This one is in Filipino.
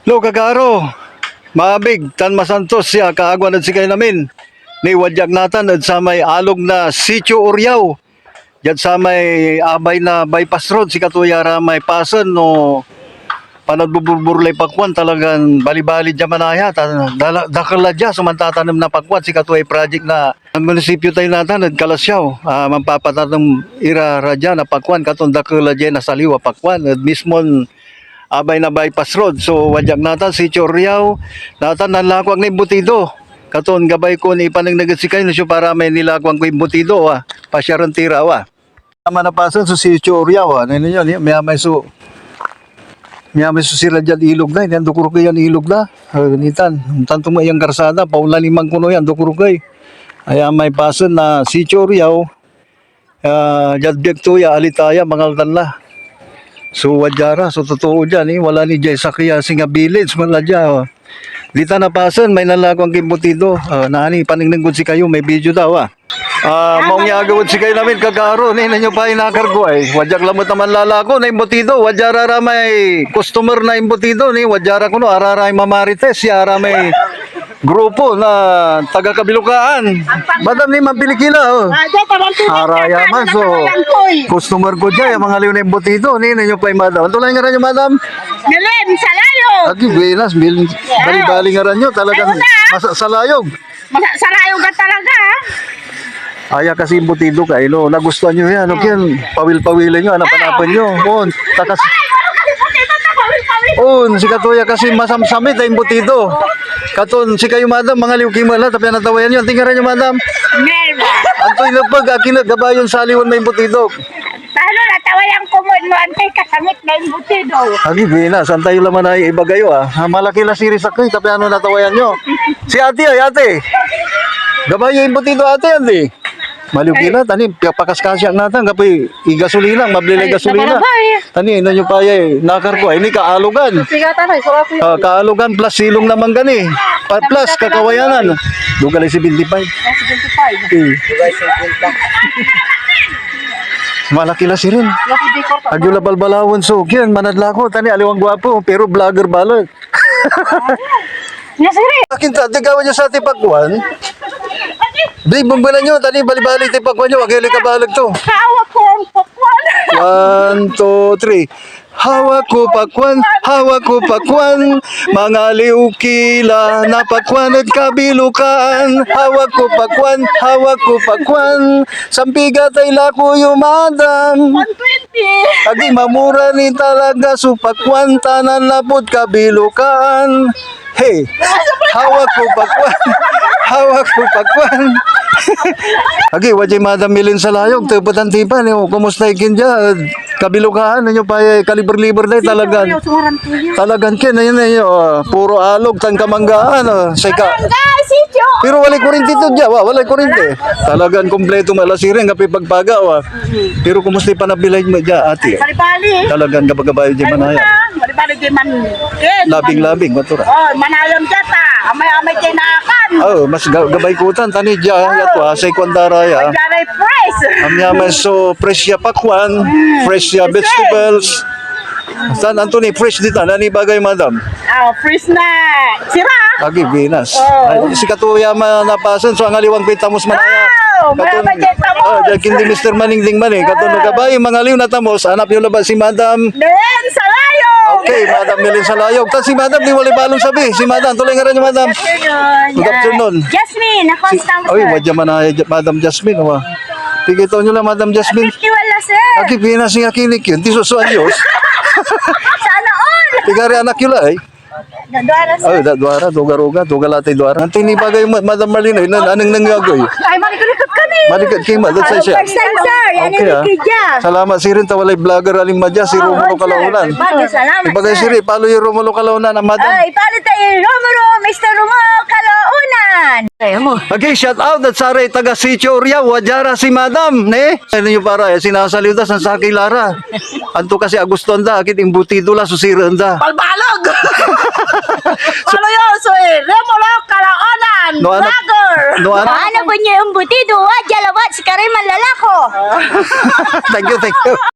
Lo kagaro, maabig, tan masantos siya, kaagwan at sikay namin. Ni wadyag natan at sa may alog na Sitio Uryaw. Diyan sa may abay na bypass road, si Katuyara may pasan no panagbuburburlay pakwan talagang bali-bali dyan manaya. Dakala dyan, sumantatanam na pakwan, si Katuay project na ang munisipyo tayo natin, nagkalasyaw. Mampapatanam ira radya na pakwan, katon dakala dyan na saliwa pakwan. At mismon abay na bypass road. So wadyag natin si Choryaw, natin nanlakwag na imbutido. Katon gabay ko ni ipanang nagasikay na siya para may nilakwag ko imbutido. Pasyaran tira. Tama na pasan so si Choryaw. Ano yun? May so sila dyan ilog na. Yan dukurukay yan ilog na. Ganitan. Tanto mo yung karsada. Paula limang kuno yan dukurukay. Ay may pasan na si Choryaw. Jadbyak to ya alitaya mga kanla. So wadyara, so totoo dyan wala ni Jay Sakya singa village maladya. Dita na pasan, may nalagwang kimbutido. Nani, paningningkod si kayo, may video daw maong yagawad si kayo namin kagaro, ninyo pa inakargo Wadyag lamot naman lalako na imbutido, wadyara may customer na imbutido wadyara ko no, araray mamarites, yara may grupo na taga-kabilukaan. Madam ni Mampilikila. Araya man. So, customer ko dyan. Yung mga liw na imbutido. Ninyo pa yung madam. Tulay nga rin yung madam? Milen, salayog. Agi, buenas. Bali-bali nga rin nyo. Talagang salayog. Salayog ka talaga. Aya kasi imbutido kayo. No? Nagustuhan nyo yan. Okay, pawil-pawilin nyo. Hanap-hanapan nyo. Takas... si Katuya kasi masamsamit ay imbutido. Katon, si kayo madam, mga liwki mo tapi natawayan yun. Tingnan nyo madam. Nerva. Antoy na pag, gabayon sa aliwan may imbutido. Paano natawayan ko mo, antay kasamit na imbutido. Agi, binas, antay laman ay ibagayo malaki la siris ako, tapi ano natawayan nyo. Si ate ate. Gabayo imbutido ate, ate. Maliw kila, tani, pakaskasya natin, kapoy, gasolina, mablilay gasolina. Tani, nyo pa nakar ko, ini kaalugan. Kaalugan plus silong naman gani. Plus, kakawayanan. Dugalay 75. 75. Malaki la si rin. Agyula balbalawon, so, yan, manadlako, tani, aliwang gwapo, pero vlogger balot. Akin ta, gawan nyo sa tipakwan. Di, bumbalan nyo, tani, bali-bali tipakwan nyo, wag ka balag to. Hawak ko ang pakwan. 1, 2, 3. Hawak ko pakwan, mga liukila na pakwan at kabilukan. Hawak ko pakwan, sampigat ay lako yumadam. 120. Agi mamura ni talaga supakwan, tanan lapot kabilukan. Hey, hawak ko pakwan. Agi, wajay madam milin sa layog, tepatan tipan, kumusta ikin dyan, kabilukaan, ninyo pa kaliber-liber na talagan kin, puro alog, tan kamanggaan, pero walay kurinti to dyan, walay kurinti. Talagan kompleto malasirin, kapi pagpaga, pero kumusta panabilay mo dyan, ate? Talagan gabagabayo dyan manaya. Labing-labing, matura. Manayam jata, amay-amay kayo naakan. Mas gabay kutan, tani dyan, sa ikondaraya. Jaray price. Amya so fresh ya pakwan, fresh ya vegetables. San Anthony fresh dito nani bagay madam. Fresh na sira. Agi binas. Si Katuya napasan so ang aliwang pitamos manaya. Katon kindi Mr. Maningding man katon nagabay mga liw na tamos anap yo labas si madam. Den salayo. Okay, madam Melin Salayog. Tan si madam di wali balong sabi. Si madam tuloy nga rin yung madam. Good afternoon. Jasmine, ako ang stamp. Oy, wadya man madam Jasmine Tigito nyo lang, Madam Jasmine. 50 wala, sir. Aki, pinasing akinik yun. Tisusuan Diyos. Sana all. Tigari anak yun lang, Dadwara, sir. Ay, dadwara, duga-ruga, duga-latay duwara. Ang tinibagay, Madam Marlene, anong nangyagoy? Ay, malikulikot ka ni. Malikad kayo, Madam Saysya. First time, sir. Yan Okay, yung ikidya. Salamat, Sirin. Tawalay vlogger, aling madya, si Romulo Kalaunan. Salamat, Ibagay, sir. Siri, palo yung Romulo Kalaunan, Madam. Ay, palit tayo Romulo, Mr. Romulo Kalaunan. Ay, mo. Okay, shout out at saray taga Sitio Uryaw, wadyara si Madam, ne? Ano nyo para, sinasaliw da sa Saki Lara. Anto kasi Aguston da, akit imbutido la, susiran da. Palbalog! Ano yun? So, Romulo Kalaunan, No, ano? vlogger. No, ano? Ano ba niya yung butido? Jalawat, si Karim Malalako. Thank you, thank you.